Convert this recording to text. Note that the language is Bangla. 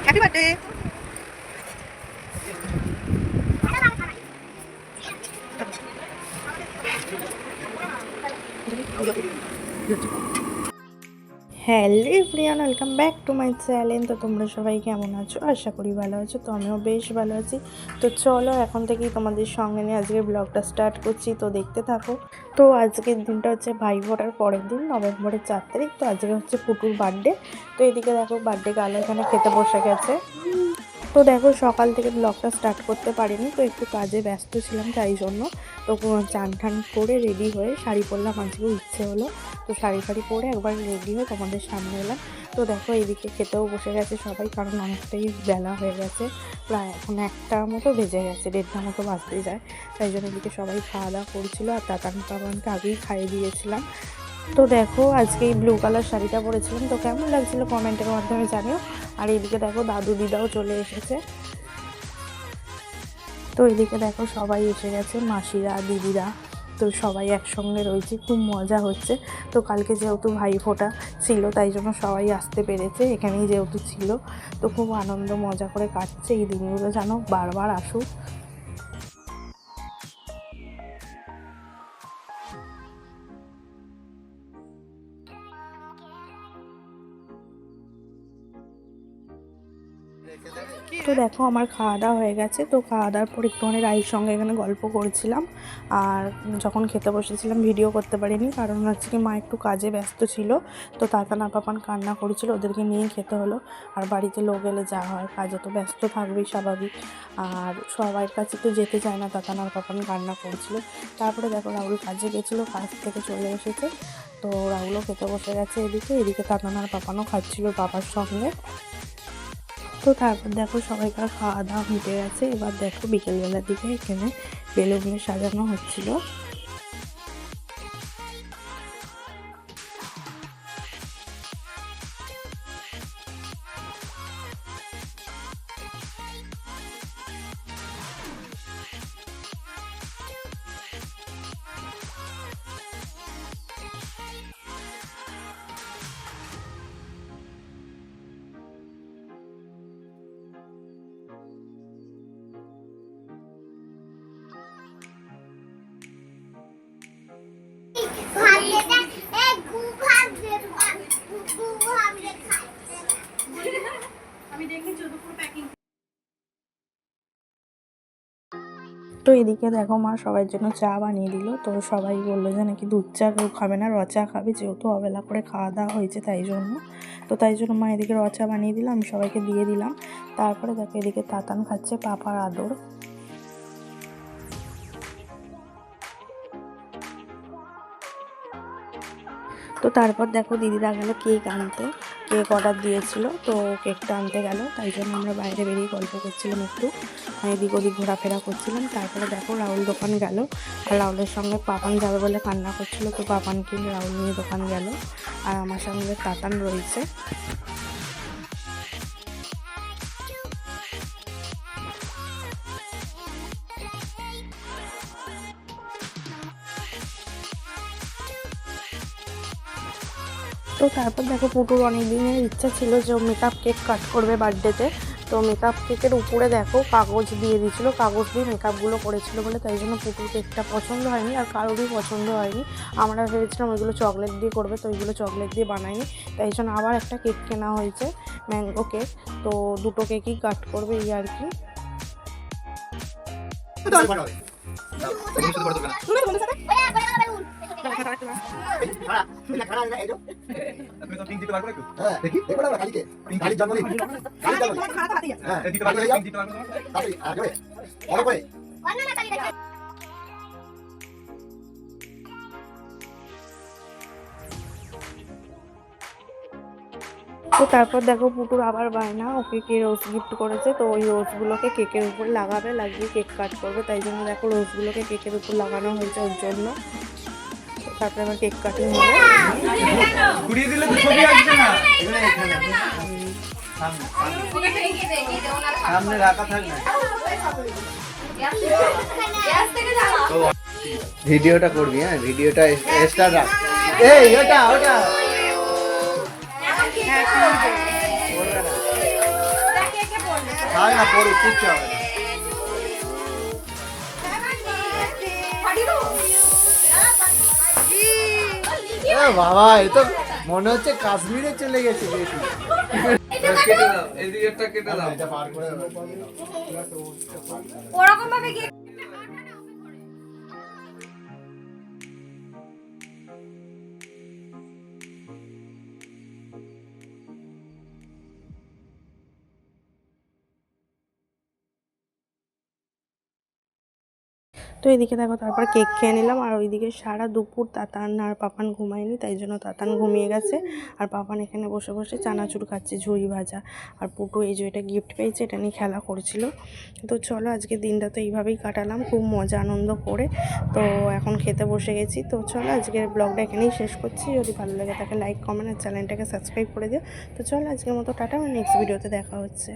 Happy birthday. Hello everyone, welcome back to my channel. তো তোমরা সবাই কেমন আছো? আশা করি ভালো আছো। তো আমিও বেশ ভালো আছি। তো চলো এখন থেকেই তোমাদের সঙ্গে নিয়ে আজকের ব্লগটা স্টার্ট করছি, তো দেখতে থাকো। তো আজকের দিনটা হচ্ছে ভাইফোঁটার পরের দিন, নভেম্বরের 4 তারিখ। তো আজকে হচ্ছে পুটুর বার্থডে। তো এদিকে দেখো বার্থডে গার্ল এখানে খেতে বসে গেছে। তো দেখো সকাল থেকে ব্লগটা স্টার্ট করতে পারিনি, তো একটু কাজে ব্যস্ত ছিলাম তাই জন্য। তো চান টান করে রেডি হয়ে শাড়ি পরলাম, আজকেও ইচ্ছে হলো। তো শাড়ি ফাড়ি পরে একবার রেডি হয়ে তোমাদের সামনে এলাম। তো দেখো এদিকে খেতেও বসে গেছে সবাই, কারণ অনেকটাই বেলা হয়ে গেছে, প্রায় এখন 1টার মতো বেজে গেছে, 1:30টার মতো বাজতে যায়। তাই জন্য এদিকে সবাই খাওয়া দাওয়া করছিল, আর তাতান পাবানকে আগেই খাইয়ে দিয়েছিলাম। তো দেখো আজকে এই ব্লু কালার শাড়িটা পরেছিলাম, তো কেমন লাগছিল কমেন্টের মাধ্যমে জানিও। আর এইদিকে দেখো দাদু দিদাও চলে এসেছে। তো এদিকে দেখো সবাই এসে গেছে, মাসিরা দিদিরা, তো সবাই একসঙ্গে রয়েছে, খুব মজা হচ্ছে। তো কালকে যেহেতু ভাইফোঁটা ছিল তাই জন্য সবাই আসতে পেরেছে, এখানেই যেহেতু ছিল। তো খুব আনন্দ মজা করে কাটছে এই দিনগুলো, যেন বারবার আসুক। তো দেখো আমার খাওয়া দাওয়া হয়ে গেছে। তো খাওয়া দাওয়ার পর একটুখানি রাইর সঙ্গে এখানে গল্প করেছিলাম। আর যখন খেতে বসেছিলাম ভিডিও করতে পারিনি, কারণ হচ্ছে কি মা একটু কাজে ব্যস্ত ছিল। তো তাতান আর পাপান কান্না করেছিল, ওদেরকে নিয়ে খেতে হলো। আর বাড়িতে লোক এলে যা হয়, কাজে তো ব্যস্ত থাকবেই স্বাভাবিক। আর সবার কাছে তো যেতে চায় না, তাতান আর পাপান কান্না করছিল। তারপরে দেখো রাহুল কাজে গেছিলো, কাজ থেকে চলে এসেছে। তো রাহুলও খেতে বসে গেছে এদিকে তাতান আর পাপানও খাচ্ছিল বাবার সঙ্গে। তো তারপর দেখো সবাইকার খাওয়া দাওয়া মিটে গেছে। এবার দেখো বিকেলবেলার দিকে এখানে বেলুন দিয়ে সাজানো হচ্ছিল। তো এদিকে দেখো মা সবার জন্য চা বানিয়ে দিল। তো সবাই বললো যে নাকি দুধ চা কেউ খাবে না, র চা খাবে, যেহেতু অবেলা করে খাওয়া দাওয়া হয়েছে তাই জন্য। তো তাই জন্য মা এদিকে র চা বানিয়ে দিলাম, আমি সবাইকে দিয়ে দিলাম। তারপরে দেখো এদিকে তাতান খাচ্ছে পাপার আদর। তো তারপর দেখো দিদিরা গেল কেক আনতে, কেক অর্ডার দিয়েছিল, তো কেকটা আনতে গেল। তাই জন্য আমরা বাইরে বেরিয়ে গল্প করছিলাম, একটু এদিক ওদিক ঘোরাফেরা করছিলাম। তারপরে দেখো রাহুল দোকান গেল, আর রাহুলের সঙ্গে পাপান যাবে বলে কান্না করছিল, তো পাপানকে রাহুল নিয়ে দোকান গেল। আর আমার সঙ্গে তাতান রয়েছে। তো তারপর দেখো পুটুর অনেক দিনের ইচ্ছা ছিল যে ও মেকআপ কেক কাট করবে বার্থডেতে। তো মেকআপ কেকের উপরে দেখো কাগজ দিয়ে দিয়েছিলো, কাগজ দিয়ে মেকআপগুলো করেছিল বলে তাই জন্য পুটুর কেকটা পছন্দ হয়নি, আর কারোরই পছন্দ হয়নি। আমরা ভেবেছিলাম ওইগুলো চকলেট দিয়ে করবে, তো ওইগুলো চকলেট দিয়ে বানায়নি। তাই জন্য আবার একটা কেক কেনা হয়েছে, ম্যাঙ্গো কেক। তো দুটো কেকই কাট করবে এই আর কি। তো তারপর দেখো পুটুর আবার বায়না, ওকে কে রোজ গিফট করেছে, তো ওই রোজগুলোকে কেকের উপর লাগাবে, লাগিয়ে কেক কাট করবে। তাই জন্য দেখো রোজগুলোকে কেকের উপর লাগানো হয়েছে ওর জন্য। তারপরে আমার কেক কাটিং হবে। ভিডিওটা করবি, হ্যাঁ ভিডিওটা স্টার্ট রাখ। এই ওটা ওটা থাক না, পড়ুক, কিচ্ছু হবে না। এ বাবা, এ তো মনে হচ্ছে কাশ্মীরে চলে গেছে বেশি। কেটে দাও, এদিকেরটা কেটে দাও। এটা পার করে ওরকম ভাবে গিয়ে তো এদিকে দেখো তারপর কেক খেয়ে নিলাম। আর ওইদিকে সারা দুপুর তাতান আর পাপান ঘুমায়নি, তাই জন্য তাতান ঘুমিয়ে গেছে। আর পাপান এখানে বসে বসে চানাচুর খাচ্ছে, ঝুড়ি ভাজা। আর পুটু এই যে এটা গিফট পেয়েছে, এটা নিয়ে খেলা করছিল। তো চলো আজকে দিনটা তো এইভাবেই কাটালাম, খুব মজা আনন্দ করে। তো এখন খেতে বসে গেছি। তো চলো আজকের ব্লগটা এখানেই শেষ করছি। যদি ভালো লাগে তাকে লাইক, কমেন্ট আর চ্যানেলটাকে সাবস্ক্রাইব করে দিও। তো চলো আজকের মতো টাটা, নেক্সট ভিডিওতে দেখা হচ্ছে।